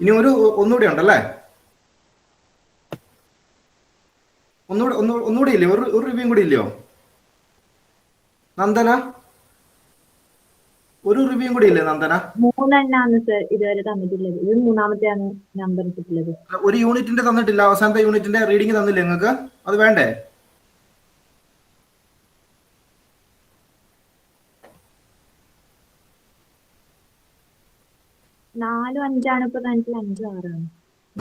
ഇനി ഒന്നുകൂടി ഉണ്ടല്ലേ? ഒന്നുകൂടി ഇല്ലേ? ഒരു റിവ്യൂ കൂടി ഇല്ലയോ നന്ദന? ഒരു റിവ്യൂ കൂടി ഇല്ലേ നന്ദന? 3 എണ്ണാണ് സർ ഇതുവരെ തന്നിട്ടുള്ളത്. ഇത് 3ാമത്തെയാണ് നമ്പർ ഇട്ടിട്ടുള്ളത്. ഒരു യൂണിറ്റിന്റെ തന്നിട്ടില്ല. അവസാനത്തെ യൂണിറ്റിന്റെ റീഡിംഗ് തന്നില്ലേ നിങ്ങൾക്ക്? അത് വേണ്ടേ? 4, 5 ഇപ്പൊ തന്നിട്ടുള്ള 5,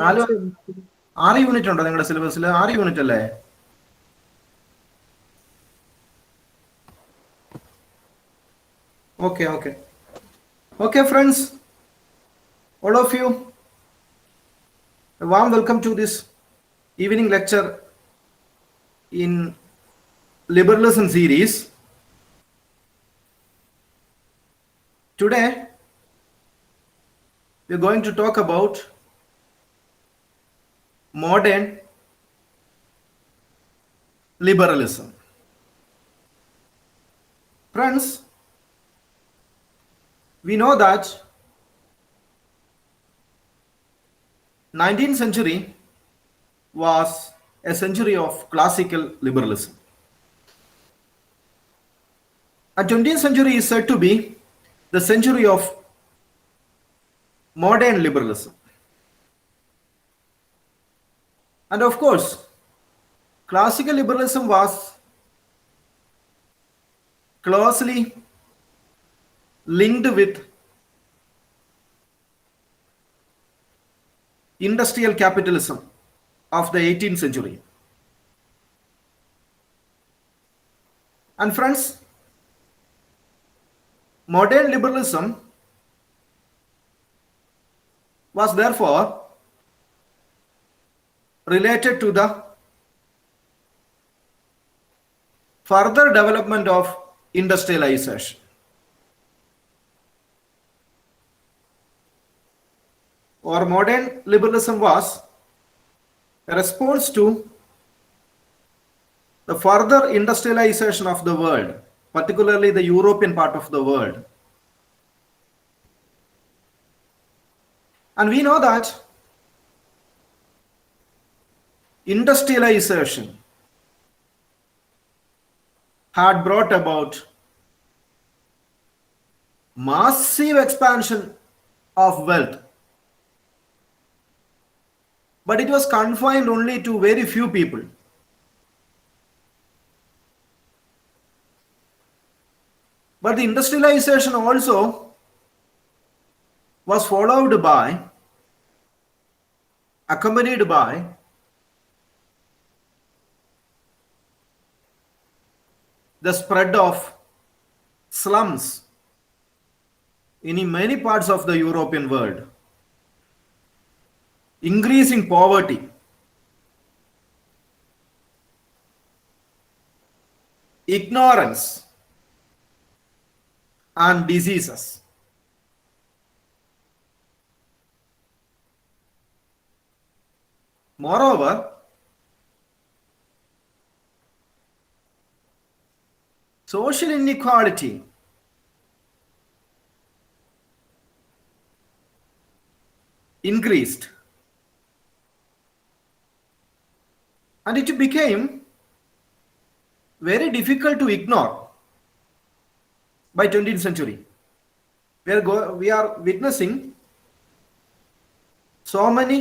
6 6 യൂണിറ്റ് ഉണ്ടോ നിങ്ങളുടെ സിലബസിൽ? 6 യൂണിറ്റ് അല്ലേ? Okay, friends, all of you, a warm welcome to this evening lecture in Liberalism series. Today we're going to talk about modern liberalism. Friends, we know that 19th century was a century of classical liberalism. And 20th century is said to be the century of modern liberalism. And of course, classical liberalism was closely linked with industrial capitalism of the 18th century. And friends, modern liberalism was therefore related to the further development of industrialization. Or modern liberalism was a response to the further industrialization of the world, particularly the European part of the world. And we know that industrialization had brought about massive expansion of wealth, but it was confined only to very few people. But the industrialization also was accompanied by the spread of slums in many parts of the European world, increasing poverty, ignorance, and diseases. Moreover, social inequality increased, and it became very difficult to ignore by 20th century. We are witnessing so many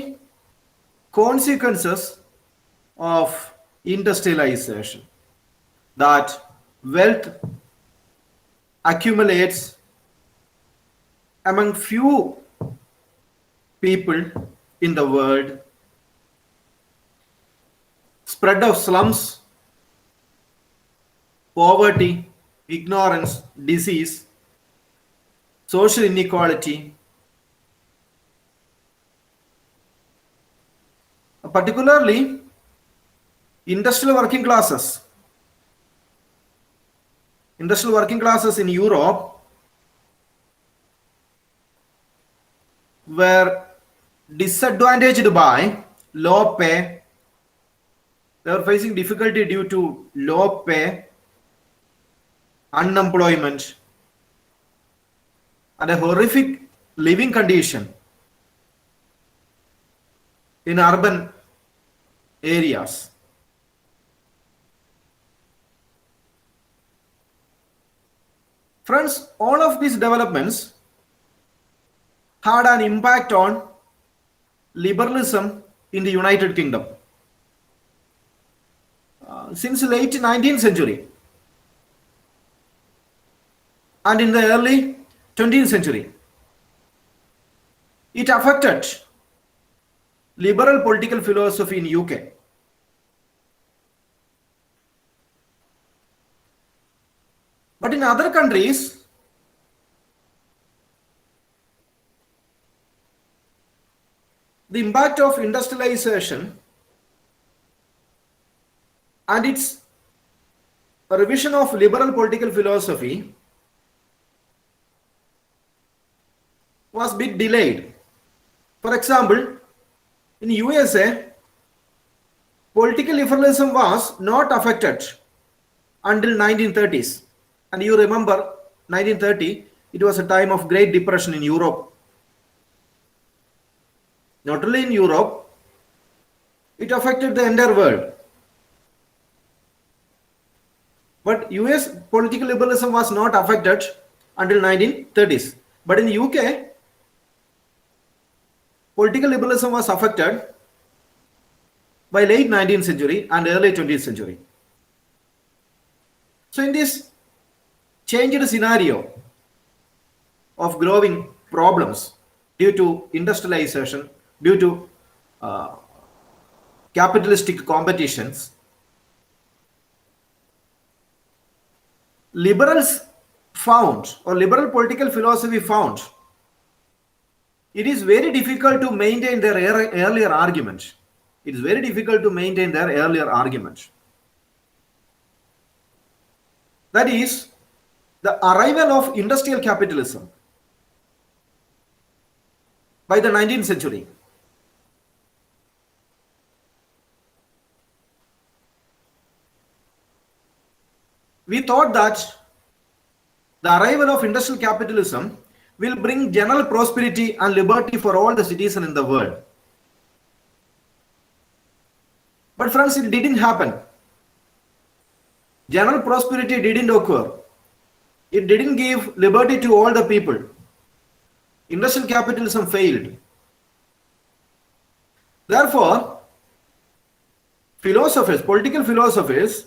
consequences of industrialization, that wealth accumulates among few people in the world, spread of slums, poverty, ignorance, disease, social inequality, particularly industrial working classes in Europe were disadvantaged by low pay. They were facing difficulty due to low pay, unemployment, and a horrific living condition in urban areas. Friends, all of these developments had an impact on liberalism in the United Kingdom. Since late 19th century and in the early 20th century, it affected liberal political philosophy in UK. But in other countries, the impact of industrialization and its revision of liberal political philosophy was a bit delayed. For example, in USA, political liberalism was not affected until 1930s. And you remember 1930, it was a time of Great Depression in Europe. Not only in Europe, it affected the entire world. But US political liberalism was not affected until 1930s. But in UK, political liberalism was affected by late 19th century and early 20th century. So in this changed scenario of growing problems due to industrialization, due to capitalistic competitions, liberals found, or liberal political philosophy found, it is very difficult to maintain their earlier argument. It is very difficult to maintain their earlier argument. That is, the arrival of industrial capitalism by the 19th century. We thought that the arrival of industrial capitalism will bring general prosperity and liberty for all the citizens in the world. But friends, it didn't happen. General prosperity didn't occur. It didn't give liberty to all the people. Industrial capitalism failed. Therefore, philosophers, political philosophers,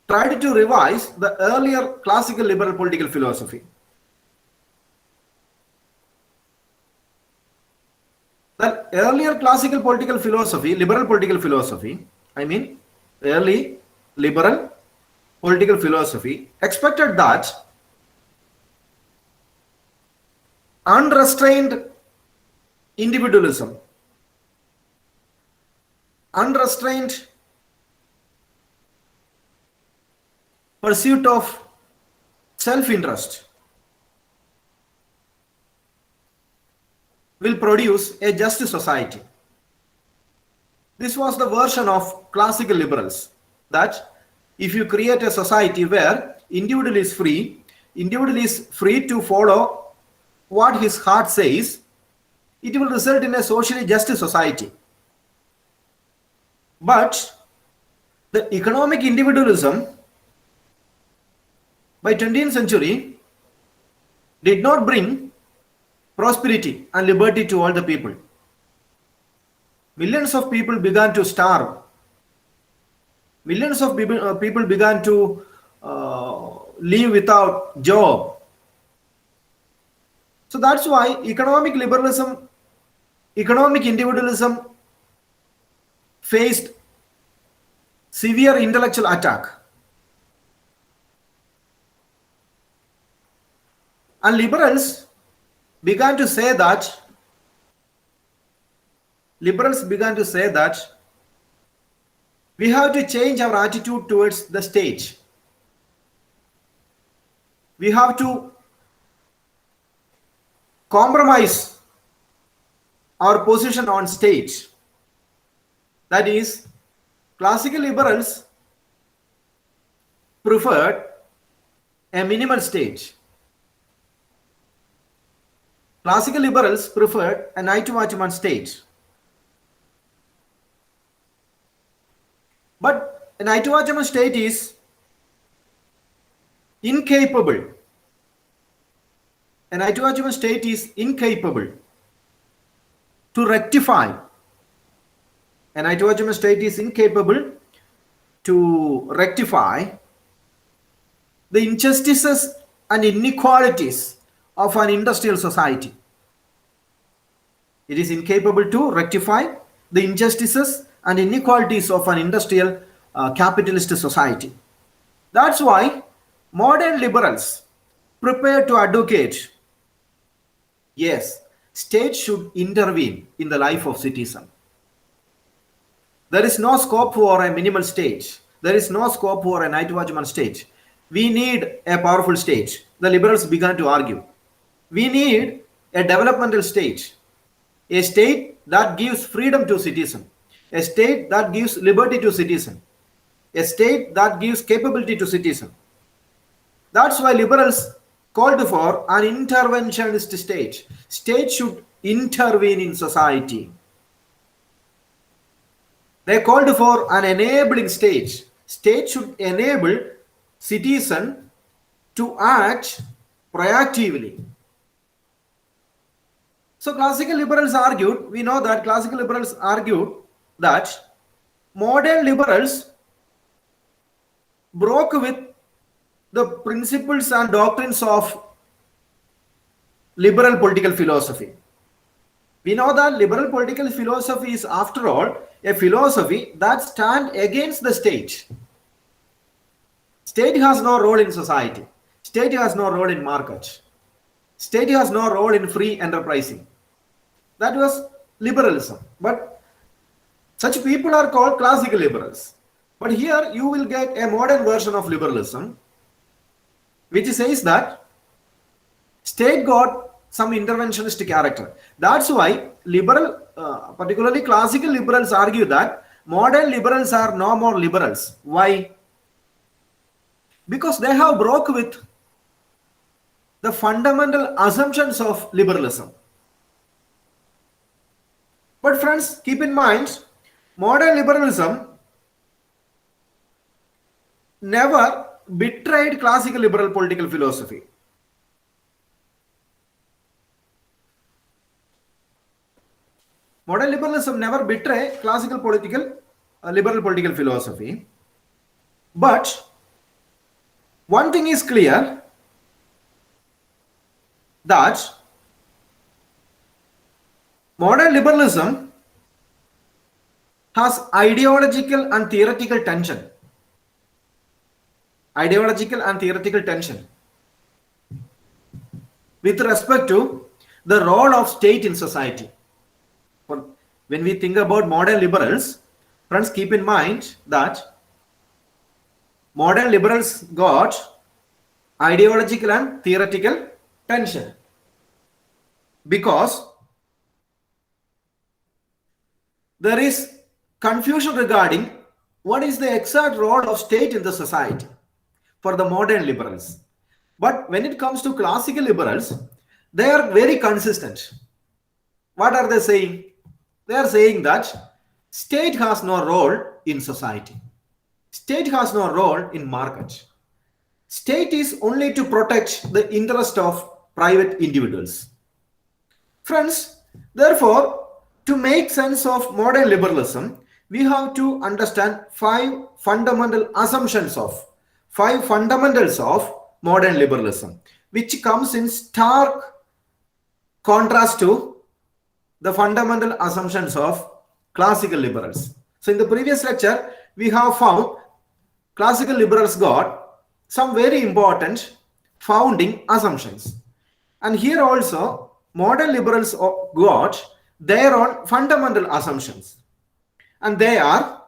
tried to revise the earlier classical liberal political philosophy. The earlier classical political philosophy, liberal political philosophy, early liberal political philosophy, expected that unrestrained individualism, unrestrained pursuit of self-interest will produce a just society. This was the version of classical liberals, that if you create a society where individual is free to follow what his heart says, it will result in a socially just society. But the economic individualism by 20th century did not bring prosperity and liberty to all the people. Millions of people began to starve. Millions of people began to live without job. So that's why economic liberalism, economic individualism faced severe intellectual attack. And liberals began to say that we have to change our attitude towards the state. We have to compromise our position on state. That is, classical liberals preferred a minimal state. Classical liberals preferred a night watchman state. But a night watchman state is incapable. A night watchman state is incapable to rectify. A night watchman state is incapable to rectify the injustices and inequalities of an industrial society. It is incapable to rectify the injustices and inequalities of an industrial capitalist society. That's why modern liberals prepare to advocate, yes, state should intervene in the life of citizen. There is no scope for a minimal state. There is no scope for a night watchman state. We need a powerful state. The liberals began to argue. We need a developmental state, a state that gives freedom to citizen, a state that gives liberty to citizen, a state that gives capability to citizen. That's why liberals called for an interventionist state. State should intervene in society. They called for an enabling state. State should enable citizen to act proactively. So classical liberals argued, we know that classical liberals argued that modern liberals broke with the principles and doctrines of liberal political philosophy. We know that liberal political philosophy is, after all, a philosophy that stands against the state. State has no role in society. State has no role in market. State has no role in free enterprising. That was liberalism. But such people are called classical liberals. But here you will get a modern version of liberalism, which says that state got some interventionist character. That's why liberal, particularly classical liberals, argue that modern liberals are no more liberals. Why? Because they have broke with the fundamental assumptions of liberalism. But friends, keep in mind, modern liberalism never betrayed classical liberal political philosophy. Modern liberalism never betrayed classical liberal political philosophy. But one thing is clear, that modern liberalism has ideological and theoretical tension. Ideological and theoretical tension with respect to the role of state in society. When we think about modern liberals, friends, keep in mind that modern liberals got ideological and theoretical tension because there is confusion regarding what is the exact role of state in the society for the modern liberals. But when it comes to classical liberals, they are very consistent. What are they saying? They are saying that state has no role in society. State has no role in market. State is only to protect the interest of private individuals. Friends, therefore, to make sense of modern liberalism, we have to understand five fundamentals of modern liberalism, which comes in stark contrast to the fundamental assumptions of classical liberals. So in the previous lecture, we have found classical liberals got some very important founding assumptions. And here also, modern liberals got their own fundamental assumptions. And they are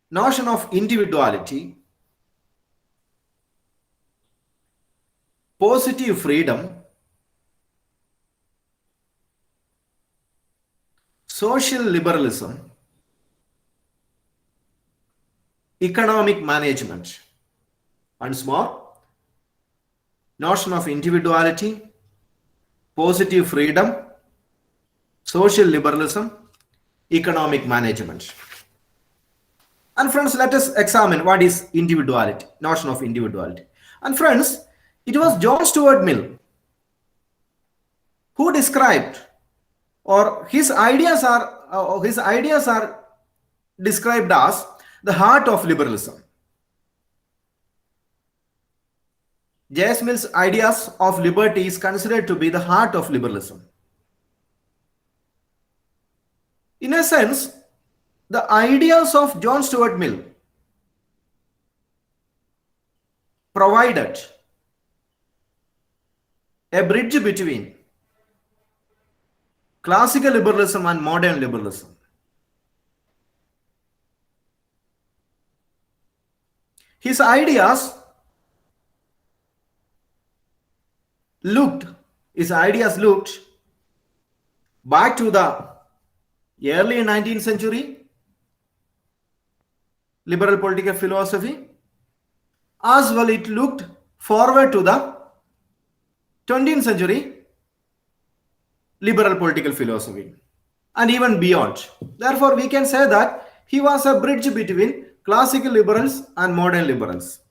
notion of individuality, positive freedom, social liberalism, economic management. Once more, notion of individuality, positive freedom, social liberalism, economic management. And friends, let us examine what is individuality, notion of individuality. And friends, it was John Stuart Mill who described, or his ideas are described as the heart of liberalism. J.S. Mill's ideas of liberty is considered to be the heart of liberalism. In a sense, the ideas of John Stuart Mill provided a bridge between classical liberalism and modern liberalism. His ideas looked back to the early 19th century liberal political philosophy, as well it looked forward to the 20th century liberal political philosophy and even beyond. Therefore, we can say that he was a bridge between classical liberals and modern liberals.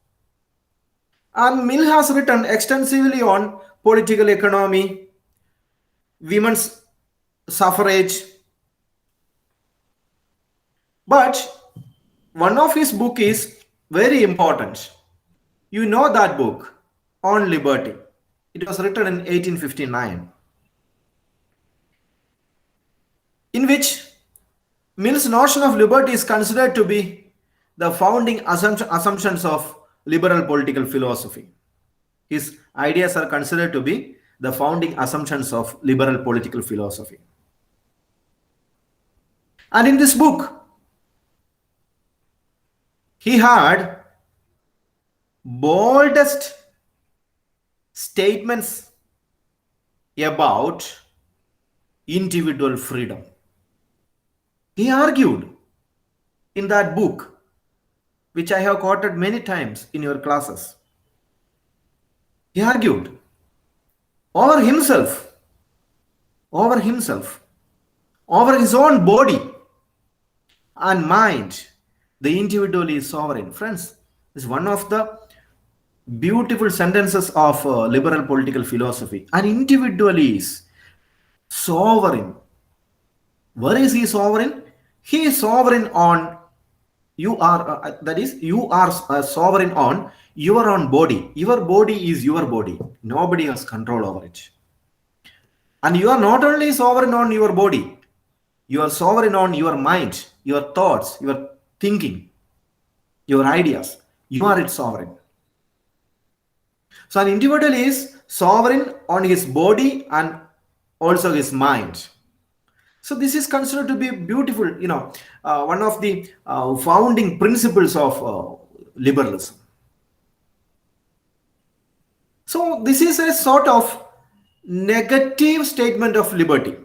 And Mill has written extensively on political economy, women's suffrage. But one of his book is very important. You know that book, On Liberty. It was written in 1859, in which Mill's notion of liberty is considered to be the founding assumptions of liberal political philosophy. His ideas are considered to be the founding assumptions of liberal political philosophy. And in this book, he had boldest statements about individual freedom. He argued in that book, which I have quoted many times in your classes. He argued over himself, over his own body and mind. The individual is sovereign. Friends, this is one of the beautiful sentences of liberal political philosophy. An individual is sovereign. Where is he sovereign? He is sovereign on you are sovereign on your own body. Your body is your body. Nobody has control over it. And you are not only sovereign on your body, you are sovereign on your mind, your thoughts, your thinking, your ideas. You are its sovereign. So an individual is sovereign on his body and also his mind. So this is considered to be beautiful, one of the founding principles of liberalism. So this is a sort of negative statement of liberty.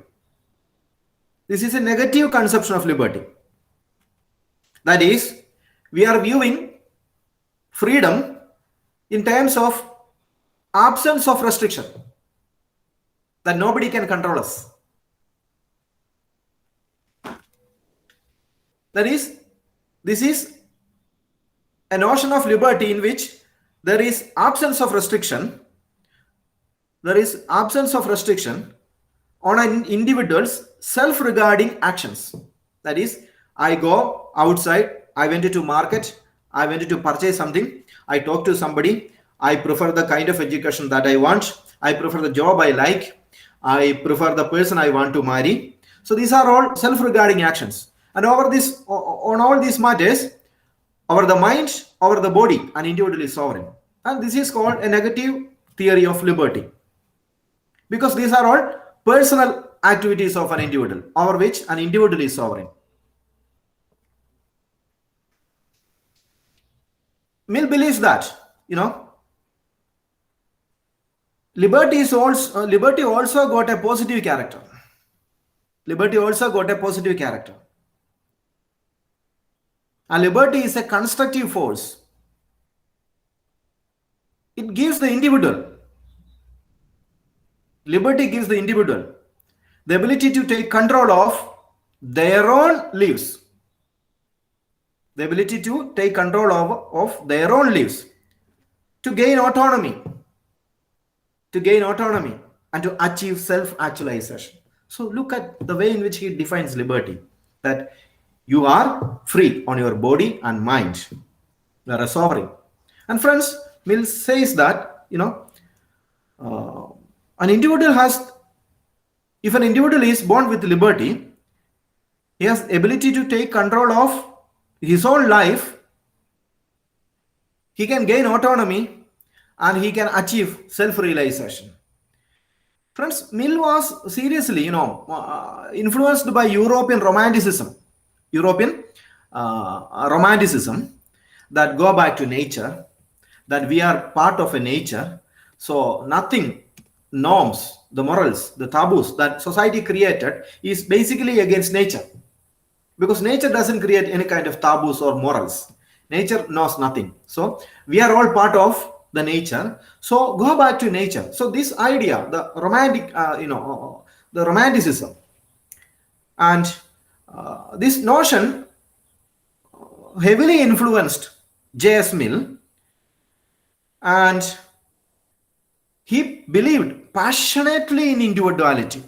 This is a negative conception of liberty. That is, we are viewing freedom in terms of absence of restriction, that nobody can control us. That is, this is a notion of liberty in which there is absence of restriction. There is absence of restriction on an individual's self-regarding actions. That is, I go outside, I went to market, I went to purchase something, I talk to somebody, I prefer the kind of education that I want, I prefer the job I like, I prefer the person I want to marry. So these are all self-regarding actions. And on all these matters, over the mind, over the body, an individual is sovereign. And this is called a negative theory of liberty. Because these are all personal activities of an individual, over which an individual is sovereign. Mill believes that, liberty also got a positive character. Liberty also got a positive character. And liberty is a constructive force. It gives the individual Liberty gives the individual the ability to take control of their own lives. The ability to take control of their own lives, to gain autonomy, and to achieve self-actualization. So look at the way in which he defines liberty, that you are free on your body and mind. You are a sovereign. And friends, Mill says that, an individual has, if an individual is born with liberty, he has ability to take control of his own life, he can gain autonomy, and he can achieve self-realization. Friends, Mill was seriously, influenced by European romanticism, that go back to nature, that we are part of a nature. So nothing, norms, the morals, the taboos that society created is basically against nature. Because nature doesn't create any kind of taboos or morals. Nature knows nothing. So we are all part of the nature. So go back to nature. So this idea, the romanticism, and this notion heavily influenced J.S. Mill, and he believed passionately in individuality.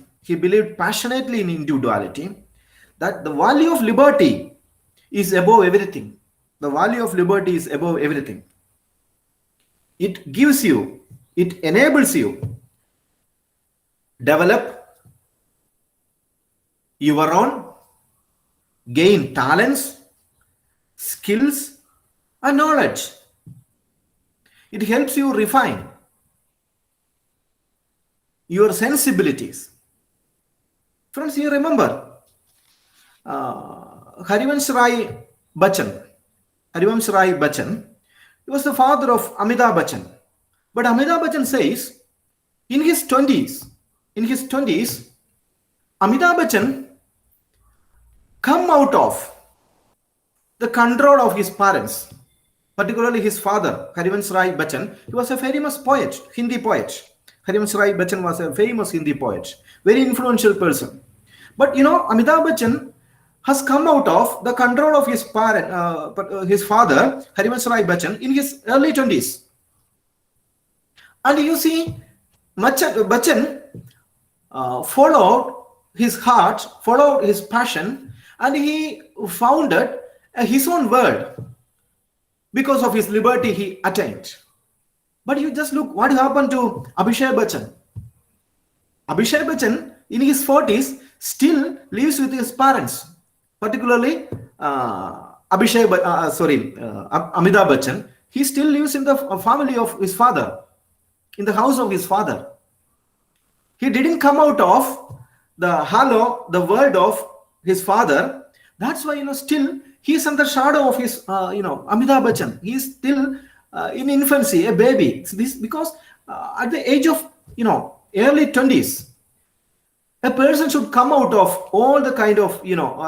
That the value of liberty is above everything. It gives you, it enables you develop your own, gain talents, skills, and knowledge. It helps you refine your sensibilities. Friends, you remember Harivansh Rai Bachchan. He was the father of Amitabh Bachchan. But Amitabh Bachchan says, in his 20s, Amitabh Bachchan come out of the control of his parents, particularly his father, Harivansh Rai Bachchan. He was a famous poet, Hindi poet. Harivansh Rai Bachchan was a famous Hindi poet, very influential person. But Amitabh Bachchan has come out of the control of his his father, Harivansh Rai Bachchan, in his early 20s. And you see, Bachchan followed his heart, followed his passion, and he founded his own world because of his liberty he attained. But you just look what happened to Abhishek Bachchan. Abhishek Bachchan, in his 40s, still lives with his parents. Particularly, Amitabh Bachchan, he still lives in the family of his father, in the house of his father. He didn't come out of the world of his father. That's why, still he's under the shadow of his, Amitabh Bachchan. He's still in infancy, a baby. This because at the age of, early 20s, a person should come out of all the kind of,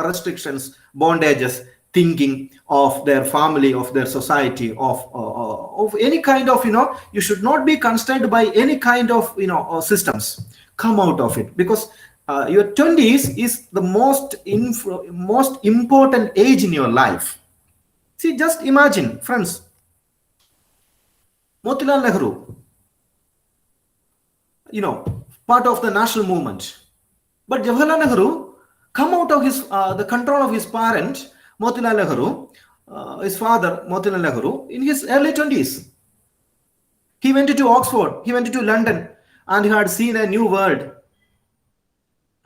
restrictions, bondages, thinking of their family, of their society, of any kind of, you should not be constrained by any kind of, systems. Come out of it, because your 20s is the most important age in your life. See, just imagine, friends, Motilal Nehru, part of the national movement. But Jawaharlal Nehru come out of his the control of his parent, Motilal Nehru, his father, Motilal Nehru, in his early 20s. He went to Oxford, he went to London, and he had seen a new world.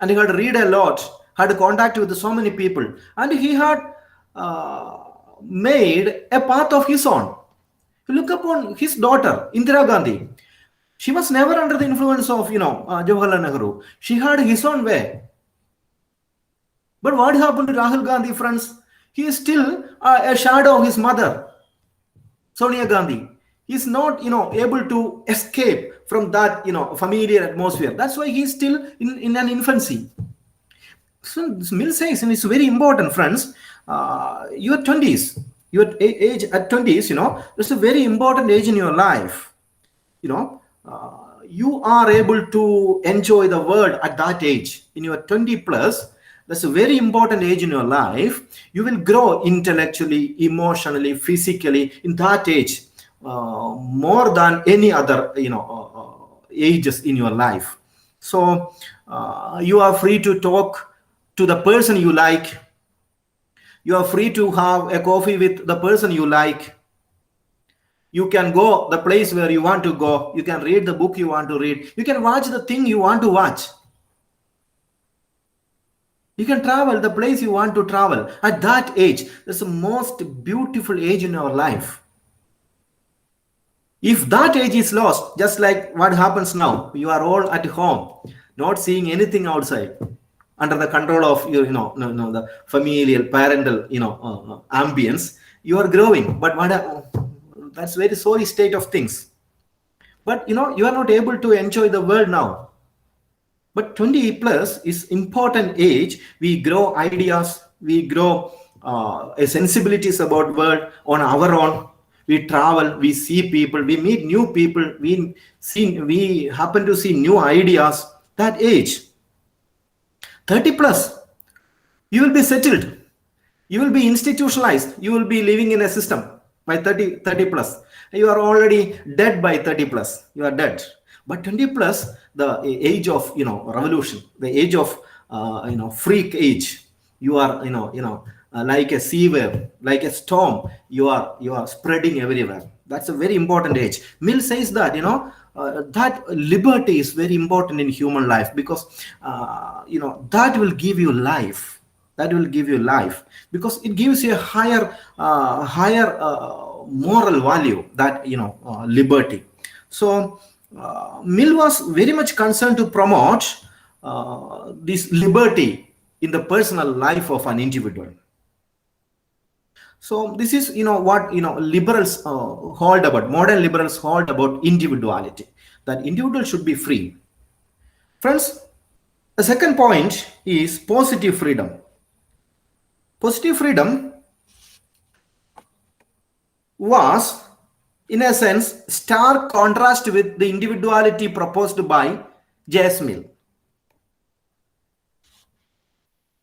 And he had read a lot, had contact with so many people. And he had made a path of his own. Look upon his daughter, Indira Gandhi. She was never under the influence of, Jawaharlal Nehru. She had his own way. But what happened to Rahul Gandhi, friends? He is still a shadow of his mother, Sonia Gandhi. He is not, able to escape from that, familiar atmosphere. That's why he is still in an infancy. So Mill says, and it's very important, friends, your 20s, your age at 20s, it's a very important age in your life. you are able to enjoy the world at that age, in your 20 plus. That's a very important age in your life. You will grow intellectually, emotionally, physically in that age, more than any other ages in your life. So you are free to talk to the person you like. You are free to have a coffee with the person you like. You can go the place where you want to go. You can read the book you want to read. You can watch the thing you want to watch. You can travel the place you want to travel. At that age, that's the most beautiful age in our life. If that age is lost, just like what happens now, you are all at home, not seeing anything outside, under the control of your, the familial, parental, ambience. You are growing, but that's very sorry state of things. But you are not able to enjoy the world now. But 20 plus is important age. We grow ideas, we grow sensibilities about world on our own. We travel, we see people, we meet new people, we happen to see new ideas. That age, 30 plus, you will be settled, you will be institutionalized, you will be living in a system by 30 plus. You are already dead by 30 plus, you are dead. But 20 plus, the age of revolution, the age of freak age. You are like a sea wave, like a storm. You are spreading everywhere. That's a very important age. Mill says that that liberty is very important in human life, because that will give you life. That will give you life, because it gives you a higher moral value, that liberty. So Mill was very much concerned to promote this liberty in the personal life of an individual. So this is what liberals hold about, modern liberals hold about individuality, that individual should be free. Friends, the second point is positive freedom. Positive freedom was, in a sense, stark contrast with the individuality proposed by J.S. Mill.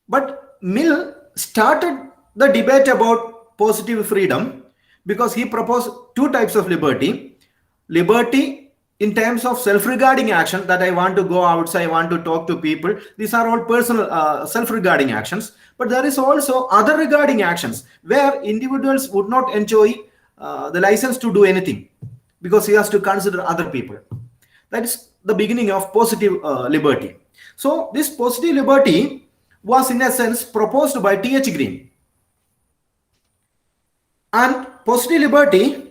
But Mill started the debate about positive freedom because he proposed two types of liberty. Liberty in terms of self-regarding action, that I want to go outside, I want to talk to people. These are all personal self-regarding actions. But there is also other regarding actions where individuals would not enjoy the license to do anything, because he has to consider other people. That is the beginning of positive liberty. So this positive liberty was, in a sense, proposed by T.H. Green. And positive liberty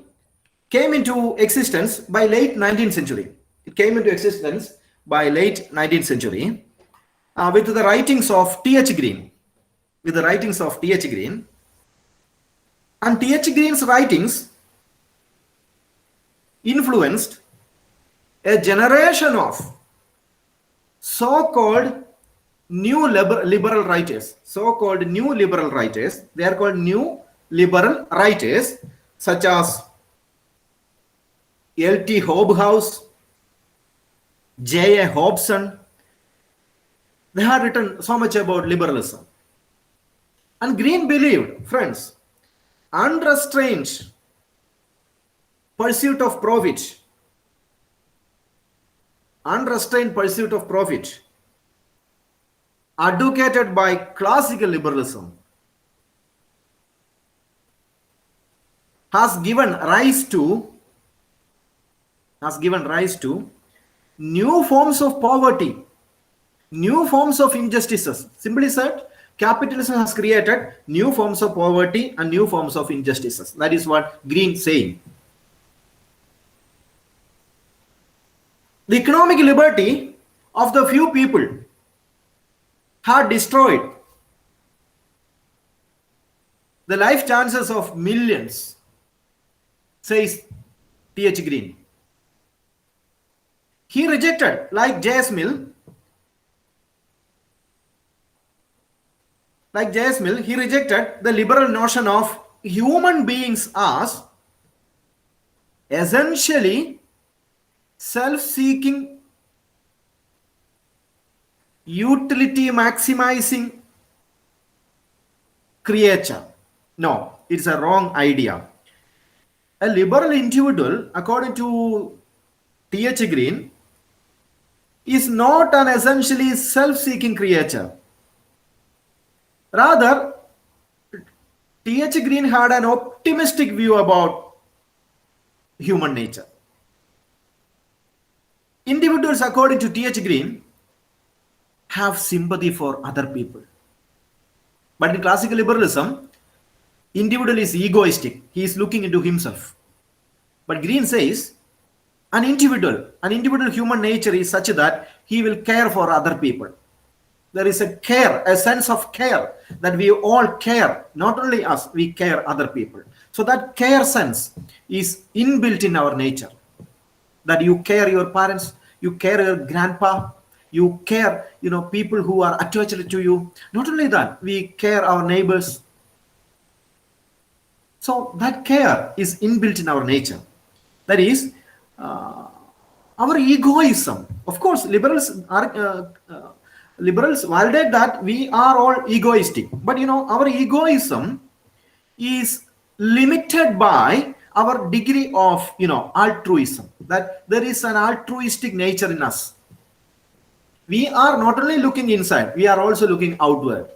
came into existence by late 19th century. It came into existence by late 19th century with the writings of T.H. Green. With the writings of T.H. Green. And T.H. Green's writings influenced a generation of so-called new liberal writers. So-called new liberal writers. They are called new liberal writers, such as L.T. Hobhouse, J.A. Hobson. They have written so much about liberalism. And Green believed, friends, unrestrained pursuit of profit, advocated by classical liberalism, has given rise to new forms of poverty, new forms of injustices. Simply said, capitalism has created new forms of poverty and new forms of injustices. That is what Green is saying. The economic liberty of the few people had destroyed the life chances of millions, says T.H. Green. He rejected, like J.S. Mill, he rejected the liberal notion of human beings as essentially self-seeking, utility maximizing creature. No, it's a wrong idea. A liberal individual, according to T.H. Green, is not an essentially self-seeking creature. Rather, T.H. Green had an optimistic view about human nature. Individuals, according to T.H. Green, have sympathy for other people. But in classical liberalism, individual is egoistic. He is looking into himself. But Green says an individual human nature is such that he will care for other people. There is a care, a sense of care that we all care, not only us, we care other people. So that care sense is inbuilt in our nature. That you care your parents, you care your grandpa, you care, people who are attached to you. Not only that, we care our neighbors. So that care is inbuilt in our nature. That is our egoism. Of course, liberals validate that we are all egoistic, but our egoism is limited by our degree of altruism. That there is an altruistic nature in us. We are not only looking inside, we are also looking outward.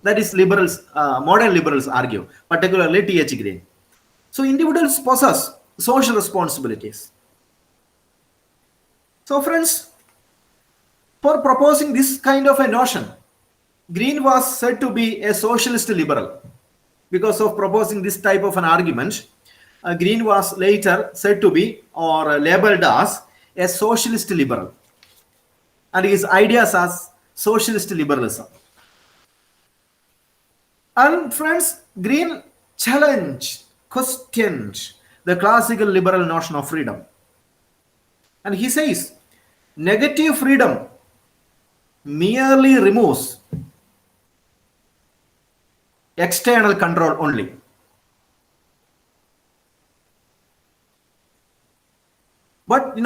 That is liberals, modern liberals argue, particularly T.H. Green. So individuals possess social responsibilities. So friends, for proposing this kind of a notion, Green was said to be a socialist liberal. Because of proposing this type of an argument, Green was later said to be or labeled as a socialist liberal. And his ideas as socialist liberalism. And friends, Green challenged, questioned the classical liberal notion of freedom. And he says, negative freedom merely removes external control only. But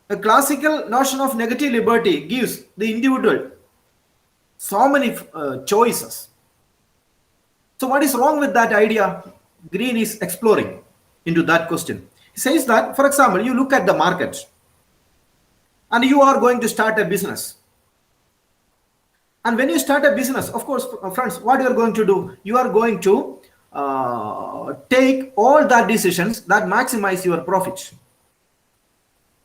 a classical notion of negative liberty gives the individual so many choices. So what is wrong with that idea? Green is exploring into that question. He says that, for example, you look at the market and you are going to start a business. And when you start a business, of course, friends, what you are going to do? You are going to take all the decisions that maximize your profit.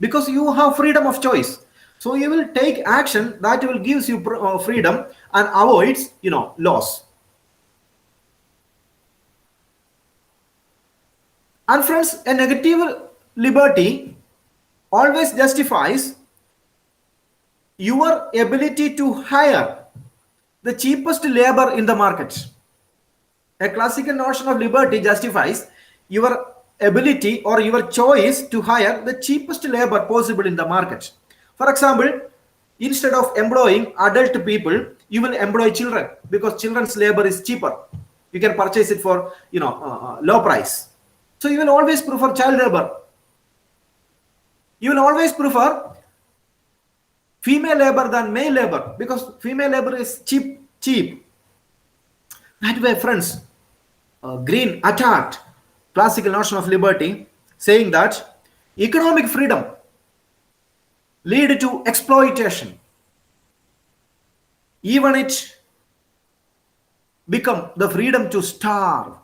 Because you have freedom of choice. So you will take action that will gives you freedom and avoids, loss. And friends, a negative liberty always justifies your ability to hire the cheapest labor in the market. A classical notion of liberty justifies your ability or your choice to hire the cheapest labor possible in the market. For example, instead of employing adult people, you will employ children because children's labor is cheaper. You can purchase it for low price. So you will always prefer child labor. You will always prefer female labor than male labor because female labor is cheap. That way, friends, Green attacked classical notion of liberty, saying that economic freedom lead to exploitation. Even it become the freedom to starve.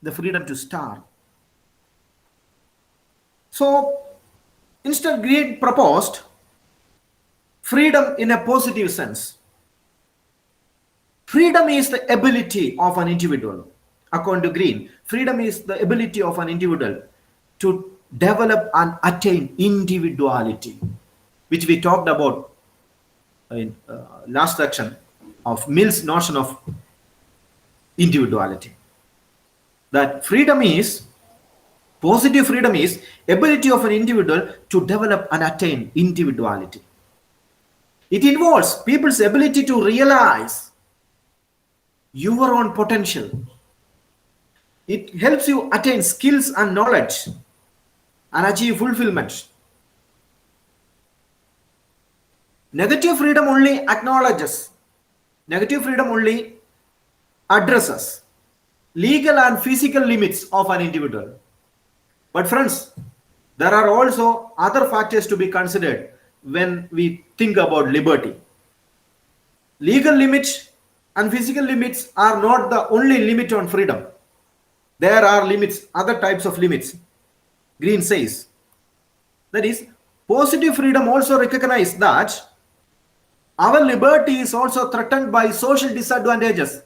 The freedom to starve. So instead, Green proposed freedom in a positive sense. Freedom is the ability of an individual. According to Green, freedom is the ability of an individual to develop and attain individuality, which we talked about in last section of Mill's notion of individuality. That positive freedom is ability of an individual to develop and attain individuality. It involves people's ability to realize your own potential. It helps you attain skills and knowledge and achieve fulfillment. Negative freedom only acknowledges, negative freedom only addresses legal and physical limits of an individual. But friends, there are also other factors to be considered when we think about liberty. Legal limits and physical limits are not the only limit on freedom. There are limits, other types of limits. Green says. That is, positive freedom also recognizes that our liberty is also threatened by social disadvantages.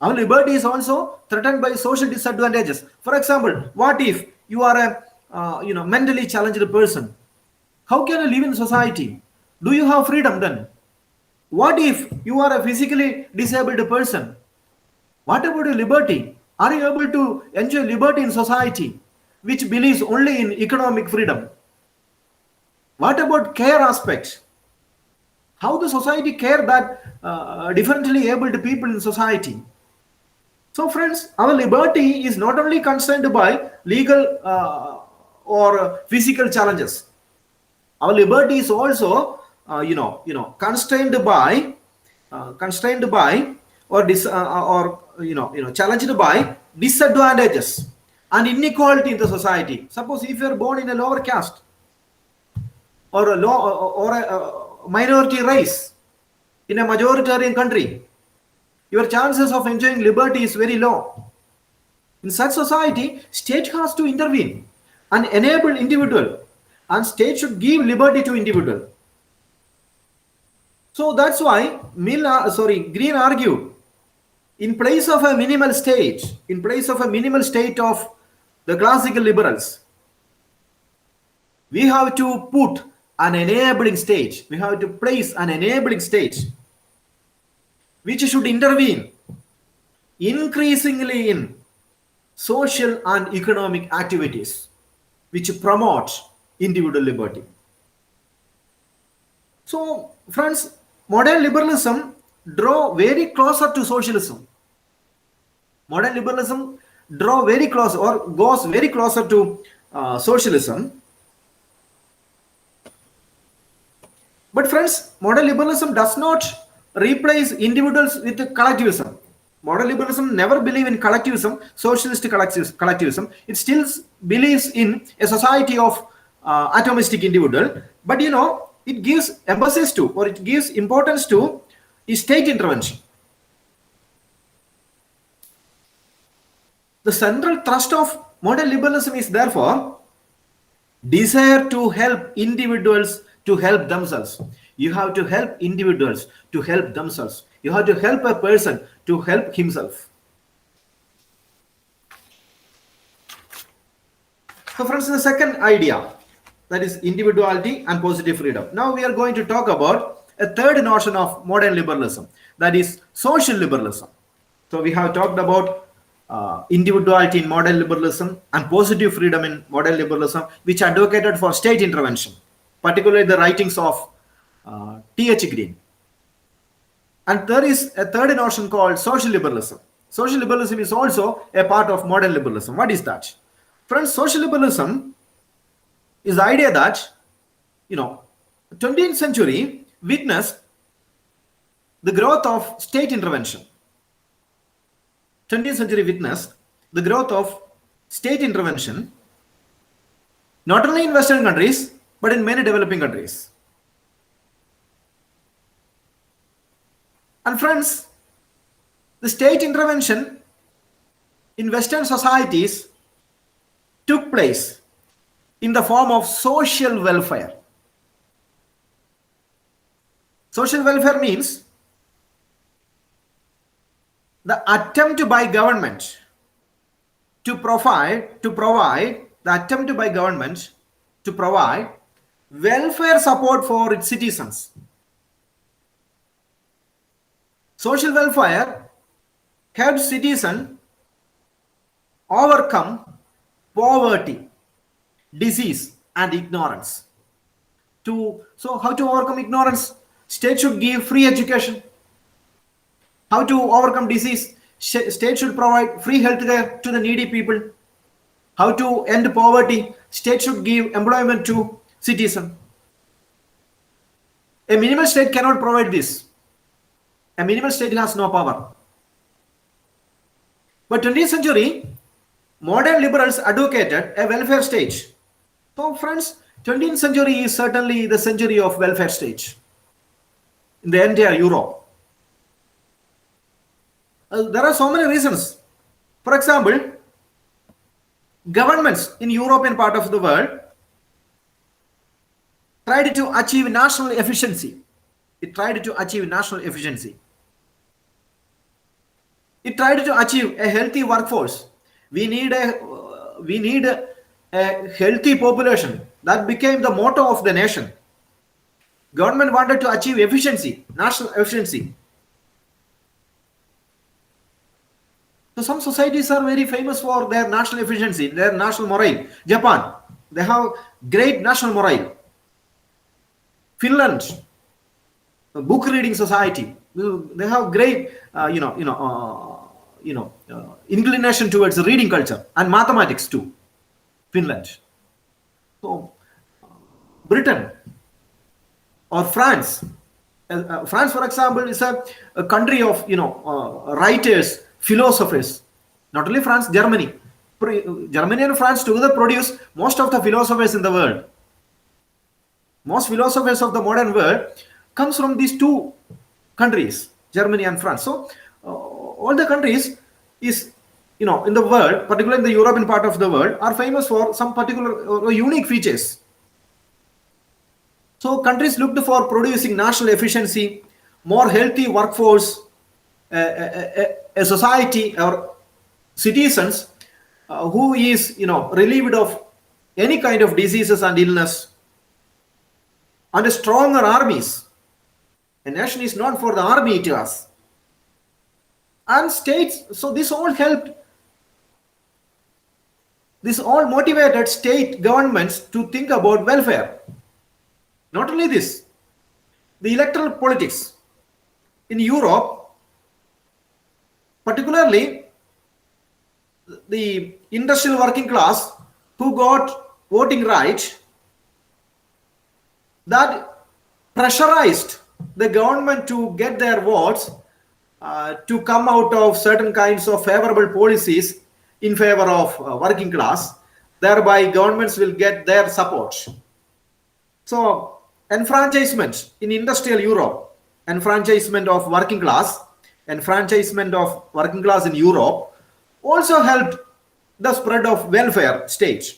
Our liberty is also threatened by social disadvantages. For example, what if you are a mentally challenged person? How can you live in society? Do you have freedom then? What if you are a physically disabled person? What about your liberty? Are you able to enjoy liberty in society, which believes only in economic freedom? What about care aspects? How the society care that differently abled people in society? So friends, our liberty is not only concerned by legal or physical challenges. Our liberty is also, constrained by or challenged by disadvantages and inequality in the society. Suppose if you are born in a lower caste or a low or a minority race in a majoritarian country, your chances of enjoying liberty is very low. In such society, state has to intervene and enable individual, and state should give liberty to individual. So that's why Green argued, in place of a minimal state of the classical liberals, we have to put an enabling state. We have to place an enabling state which should intervene increasingly in social and economic activities which promote individual liberty. So, friends, modern liberalism draw very closer to socialism. Modern liberalism draw very close or goes very closer to socialism. But friends, modern liberalism does not replace individuals with collectivism. Modern liberalism never believe in collectivism, socialist collectivism. It still believes in a society of atomistic individual. But it gives emphasis to, or it gives importance to, state intervention. The central thrust of modern liberalism is therefore desire to help individuals to help themselves. You have to help individuals to help themselves. You have to help a person to help himself. So friends, the second idea, that is individuality and positive freedom. Now we are going to talk about a third notion of modern liberalism, that is social liberalism. So we have talked about individuality in modern liberalism and positive freedom in modern liberalism, which advocated for state intervention, particularly the writings of T.H. Green. And there is a third notion called social liberalism. Social liberalism is also a part of modern liberalism. What is that? Friends, social liberalism is the idea that 20th century witnessed the growth of state intervention. 20th century witnessed the growth of state intervention not only in Western countries but in many developing countries. And friends, the state intervention in Western societies took place in the form of social welfare. Social welfare means the attempt by government to provide welfare support for its citizens. Social welfare helps citizens overcome poverty, disease, and ignorance. So how to overcome ignorance? State should give free education. How to overcome disease? State should provide free health care to the needy people. How to end poverty? State should give employment to citizens. A minimal state cannot provide this. A minimal state has no power. But 20th century, modern liberals advocated a welfare state. So friends, 20th century is certainly the century of welfare state in the entire Europe. There are so many reasons. For example, governments in European part of the world tried to achieve national efficiency. It tried to achieve national efficiency. It tried to achieve a healthy workforce. We need a healthy population. That became the motto of the nation. Government wanted to achieve efficiency, national efficiency. So some societies are very famous for their national efficiency, their national morale. Japan, they have great national morale. Finland, a book reading society, they have great inclination towards reading culture and mathematics too. Finland. So Britain or France. France, for example, is a country of writers, philosophers. Not only France, Germany. Germany and France together produce most of the philosophers in the world. Most philosophers of the modern world comes from these two countries, Germany and France. So all the countries is in the world, particularly in the European part of the world, are famous for some particular or unique features. So countries looked for producing national efficiency, more healthy workforce, a society or citizens who is relieved of any kind of diseases and illness, and stronger armies. A nation is not for the army, it was. And states, so this all helped. This all motivated state governments to think about welfare. Not only this, the electoral politics in Europe, particularly the industrial working class who got voting rights, that pressurized the government to get their votes to come out of certain kinds of favorable policies in favor of working class. Thereby governments will get their support. So enfranchisement in industrial Europe, enfranchisement of working class, enfranchisement of working class in Europe also helped the spread of welfare state.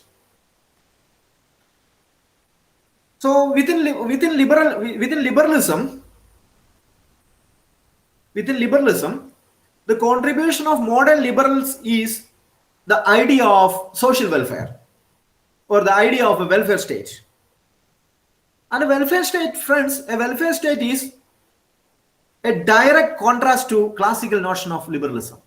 So within liberalism, the contribution of modern liberals is the idea of social welfare or the idea of a welfare state. And a welfare state, friends, a welfare state is a direct contrast to classical notion of liberalism.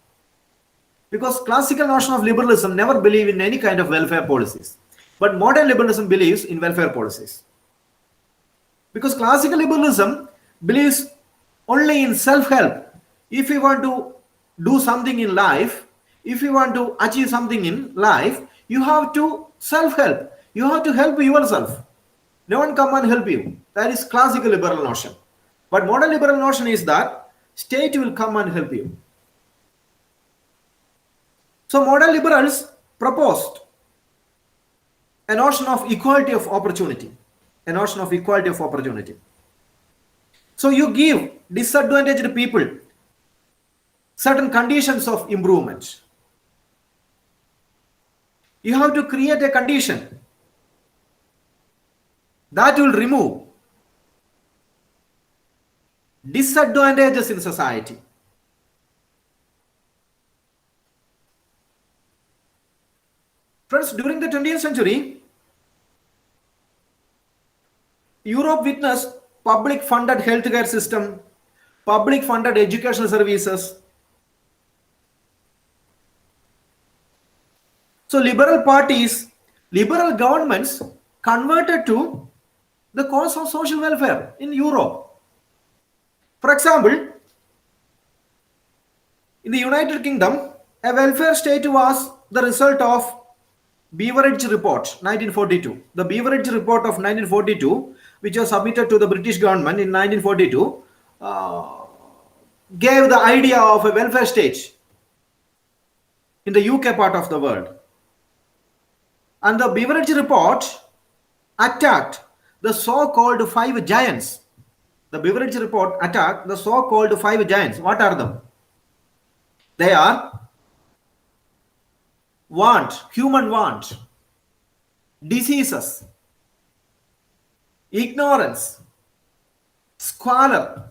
Because classical notion of liberalism never believe in any kind of welfare policies. But modern liberalism believes in welfare policies. Because classical liberalism believes only in self-help. If you want to do something in life, if you want to achieve something in life, you have to self-help. You have to help yourself. No one come and help you. That is classical liberal notion. But modern liberal notion is that state will come and help you. So modern liberals proposed a notion of equality of opportunity. A notion of equality of opportunity. So you give disadvantaged people certain conditions of improvement. You have to create a condition that will remove disadvantages in society. Friends, during the 20th century, Europe witnessed public funded healthcare system, public funded educational services. So liberal parties, liberal governments converted to the cause of social welfare in Europe. For example, in the United Kingdom, a welfare state was the result of Beveridge Report, 1942. The Beveridge Report of 1942, which was submitted to the British government in 1942, gave the idea of a welfare state in the UK part of the world. And the Beveridge report attacked the so-called five giants. The Beveridge report attacked the so-called five giants. What are them? They are want, human want, diseases, ignorance, squalor,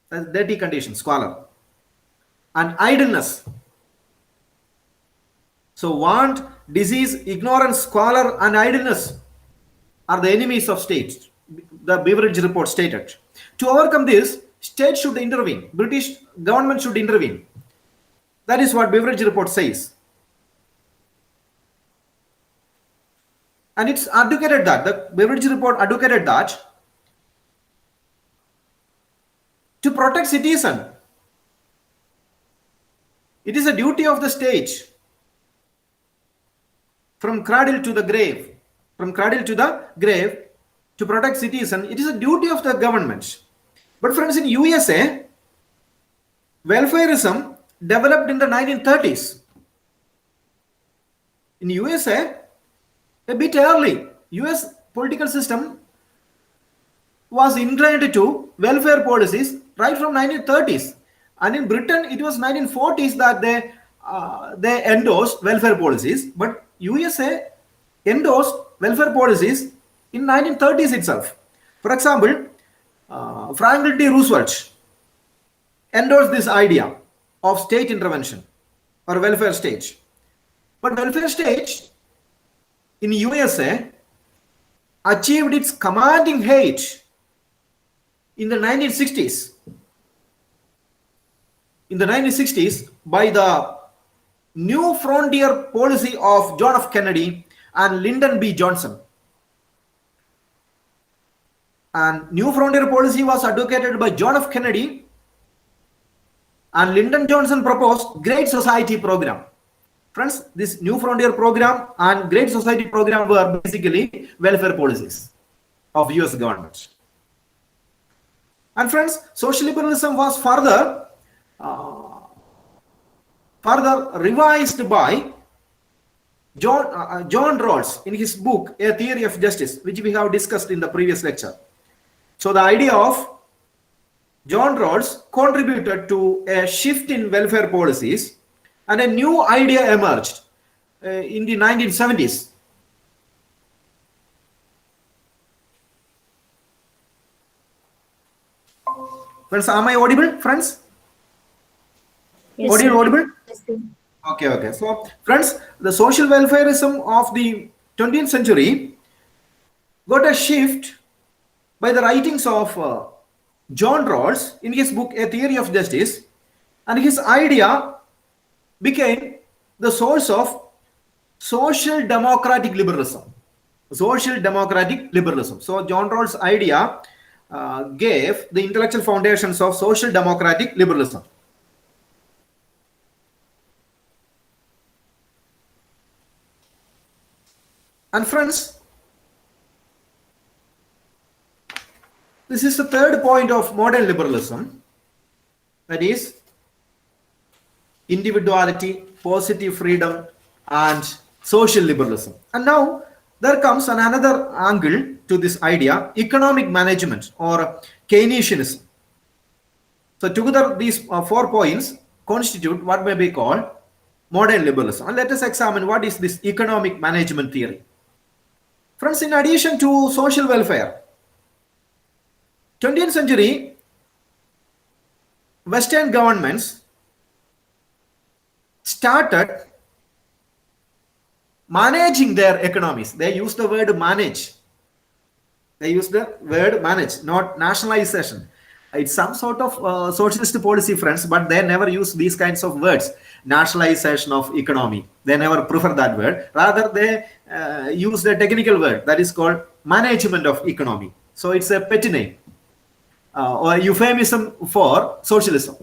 that's dirty condition, squalor, and idleness. So want, disease, ignorance, squalor, and idleness are the enemies of states, the Beveridge report stated. To overcome this, states should intervene. British government should intervene. That is what Beveridge report says. And it's advocated that, the Beveridge report advocated that to protect citizen, it is a duty of the state from cradle to the grave, to protect citizen. It is a duty of the government. But friends, in USA, welfareism developed in the 1930s. In USA, a bit early, US political system was inclined to welfare policies right from 1930s. And in Britain, it was 1940s that they endorsed welfare policies. But USA endorsed welfare policies in 1930s itself. For example, Franklin D. Roosevelt endorsed this idea of state intervention or welfare state. But welfare state in USA achieved its commanding height in the 1960s. In the 1960s, by the New Frontier policy of John F. Kennedy and Lyndon B. Johnson. And New Frontier policy was advocated by John F. Kennedy, and Lyndon Johnson proposed Great Society program. Friends, this New Frontier program and Great Society program were basically welfare policies of US government. And friends, social liberalism was further revised by John Rawls in his book, A Theory of Justice, which we have discussed in the previous lecture. So the idea of John Rawls contributed to a shift in welfare policies, and a new idea emerged in the 1970s. Friends, am I audible, friends? Yes, Audible? Yes, sir. Okay. So, friends, the social welfareism of the 20th century got a shift by the writings of John Rawls in his book, A Theory of Justice, and his idea became the source of social democratic liberalism. So John Rawls' idea gave the intellectual foundations of social democratic liberalism. And friends, this is the third point of modern liberalism, that is individuality, positive freedom, and social liberalism. And now there comes another angle to this idea, economic management or Keynesianism. So together these 4 points constitute what may be called modern liberalism. And let us examine what is this economic management theory. Friends, in addition to social welfare, 20th century Western governments started managing their economies. They use the word manage. Not nationalization. It's some sort of socialist policy, friends, but they never use these kinds of words. Nationalization of economy. They never prefer that word. Rather, they use the technical word that is called management of economy. So it's a petty name or a euphemism for socialism.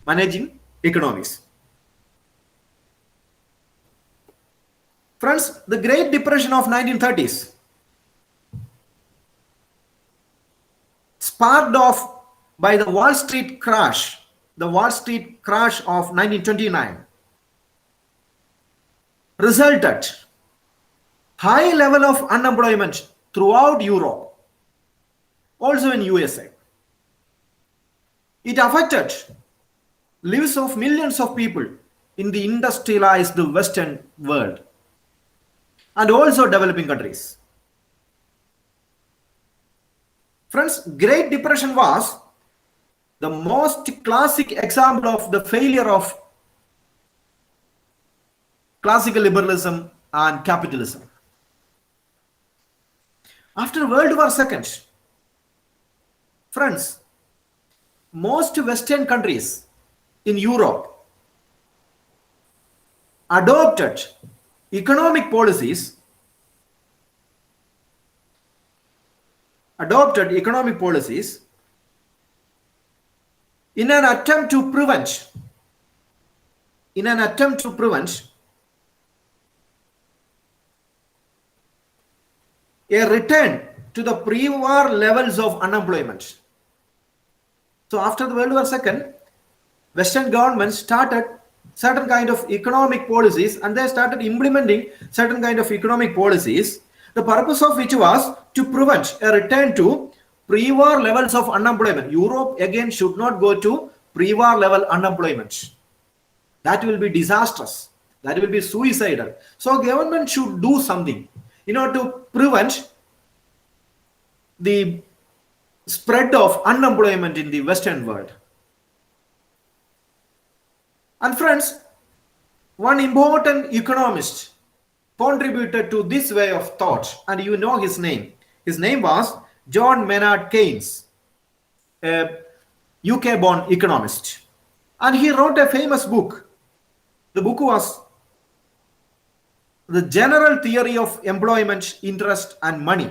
Managing economies. Friends, the Great Depression of 1930s sparked off by the Wall Street crash of 1929, resulted high level of unemployment throughout Europe, also in USA. It affected lives of millions of people in the industrialized Western world and also developing countries. Friends, Great Depression was the most classic example of the failure of classical liberalism and capitalism. After World War II, friends, most Western countries in Europe adopted economic policies in an attempt to prevent a return to the pre-war levels of unemployment. So after the World War II, Western governments started certain kind of economic policies, and they started implementing certain kind of economic policies, the purpose of which was to prevent a return to pre-war levels of unemployment. Europe again should not go to pre-war level unemployment. That will be disastrous. That will be suicidal. So government should do something in order to prevent the spread of unemployment in the Western world. And friends, one important economist contributed to this way of thought, and you know his name. His name was John Maynard Keynes, a UK-born economist. And he wrote a famous book. The book was The General Theory of Employment, Interest and Money.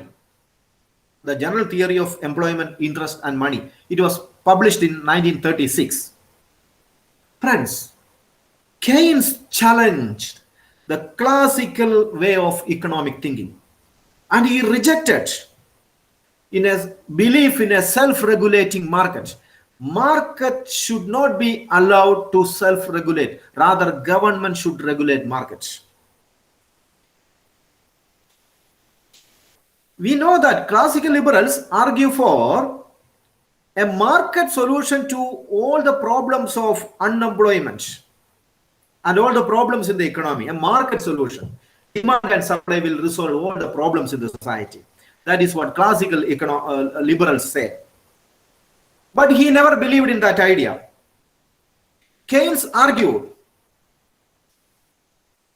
The General Theory of Employment, Interest and Money. It was published in 1936. Friends, Keynes challenged the classical way of economic thinking, and he rejected in a belief in a self-regulating market. Market should not be allowed to self-regulate. Rather, government should regulate markets. We know that classical liberals argue for a market solution to all the problems of unemployment and all the problems in the economy. A market solution. Demand and supply will resolve all the problems in the society. That is what classical liberals say. But he never believed in that idea. Keynes argued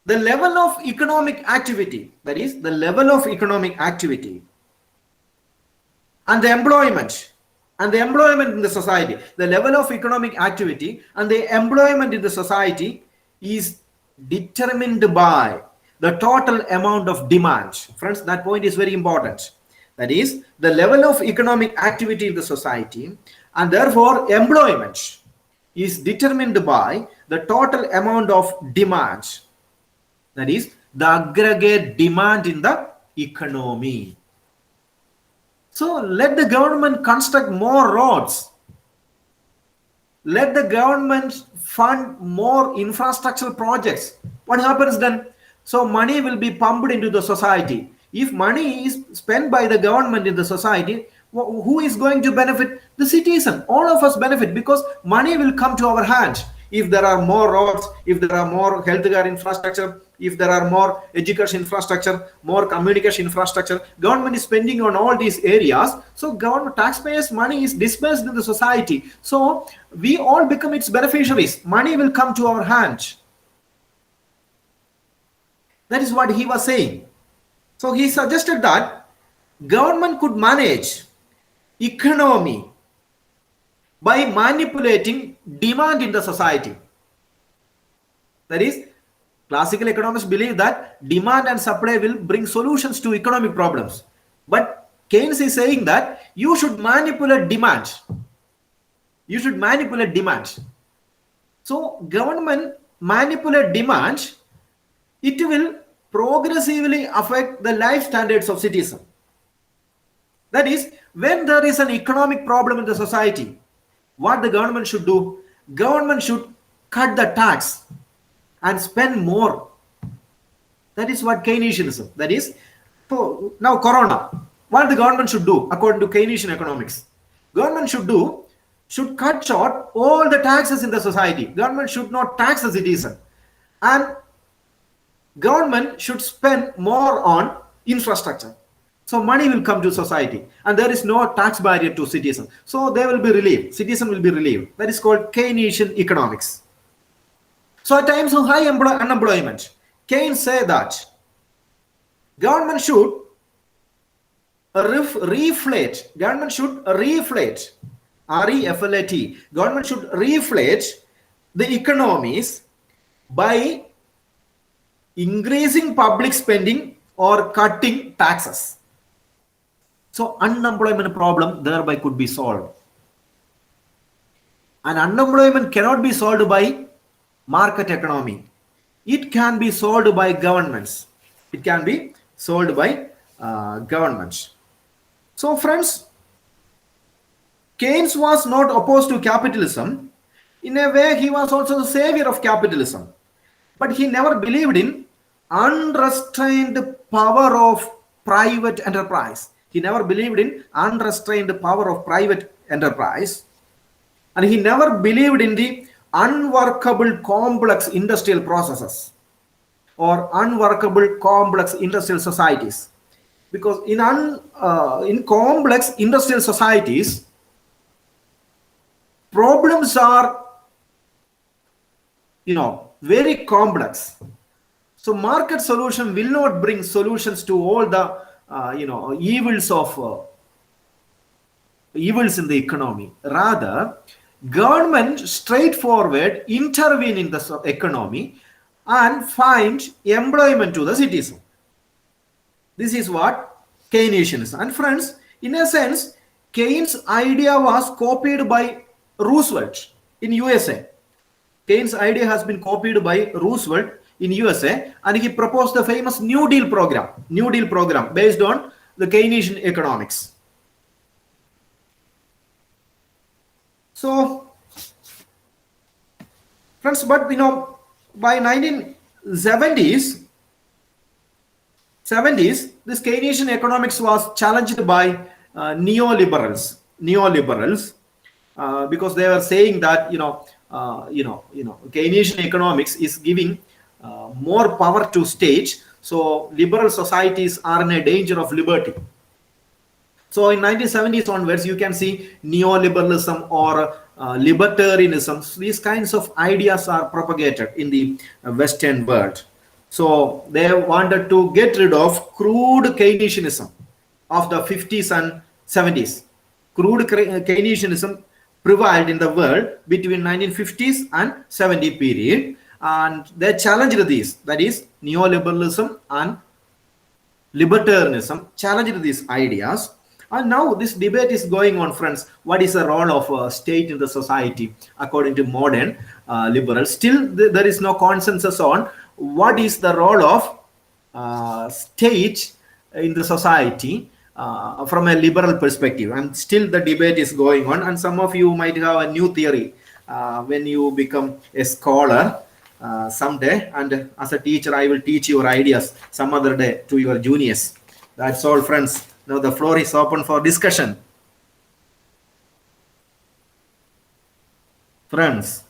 the level of economic activity, that is, the level of economic activity and the employment in the society, the level of economic activity and the employment in the society is determined by the total amount of demand. Friends, that point is very important. That is, the level of economic activity in the society and therefore employment is determined by the total amount of demand. That is, the aggregate demand in the economy. So let the government construct more roads. Let the government fund more infrastructural projects. What happens then? So money will be pumped into the society. If money is spent by the government in the society, who is going to benefit? The citizen. All of us benefit because money will come to our hands. If there are more roads, if there are more healthcare infrastructure, if there are more education infrastructure, more communication infrastructure, government is spending on all these areas. So government taxpayers' money is dispersed in the society. So we all become its beneficiaries. Money will come to our hands. That is what he was saying. So he suggested that government could manage economy by manipulating demand in the society. That is, classical economists believe that demand and supply will bring solutions to economic problems. But Keynes is saying that you should manipulate demand. You should manipulate demand. So government manipulate demand, it will progressively affect the life standards of citizens. That is, When there is an economic problem in the society, what the government should do? Government should cut the tax and spend more. That is what Keynesianism. That is, now Corona. What the government should do according to Keynesian economics? Government should cut short all the taxes in the society. Government should not tax the citizen, and government should spend more on infrastructure. So money will come to society, and there is no tax barrier to citizens. So they will be relieved. Citizen will be relieved. That is called Keynesian economics. So at times of high unemployment, Keynes say that government should reflate. Government should reflate. R-E-F-L-A-T. Government should reflate the economies by increasing public spending or cutting taxes. So unemployment problem thereby could be solved. And unemployment cannot be solved by market economy. It can be solved by governments. It can be solved by governments. So friends, Keynes was not opposed to capitalism. In a way, he was also the savior of capitalism. But he never believed in unrestrained power of private enterprise. He never believed in unrestrained power of private enterprise. And he never believed in the unworkable complex industrial processes or unworkable complex industrial societies. Because in complex industrial societies, problems are, very complex. So market solution will not bring solutions to all the, evils in the economy. Rather, government straightforward intervene in the economy and find employment to the citizen. This is what Keynesianism. And friends, in a sense, Keynes' idea was copied by Roosevelt in USA. Keynes' idea has been copied by Roosevelt in USA, and he proposed the famous New Deal program based on the Keynesian economics. So, friends, but by 1970s, this Keynesian economics was challenged by neoliberals, because they were saying that Keynesian economics is giving more power to states, so liberal societies are in a danger of liberty. So in 1970s onwards, you can see neoliberalism or libertarianism. These kinds of ideas are propagated in the Western world. So they wanted to get rid of crude Keynesianism of the 50s and 70s. Crude Keynesianism prevailed in the world between 1950s and 70 period, and they challenged these, that is neoliberalism and libertarianism challenged these ideas. And now this debate is going on, friends. What is the role of state in the society according to modern liberals? Still, there is no consensus on what is the role of state in the society from a liberal perspective. And still the debate is going on. And some of you might have a new theory when you become a scholar someday. And as a teacher, I will teach your ideas some other day to your juniors. That's all, friends. Now the floor is open for discussion. Friends.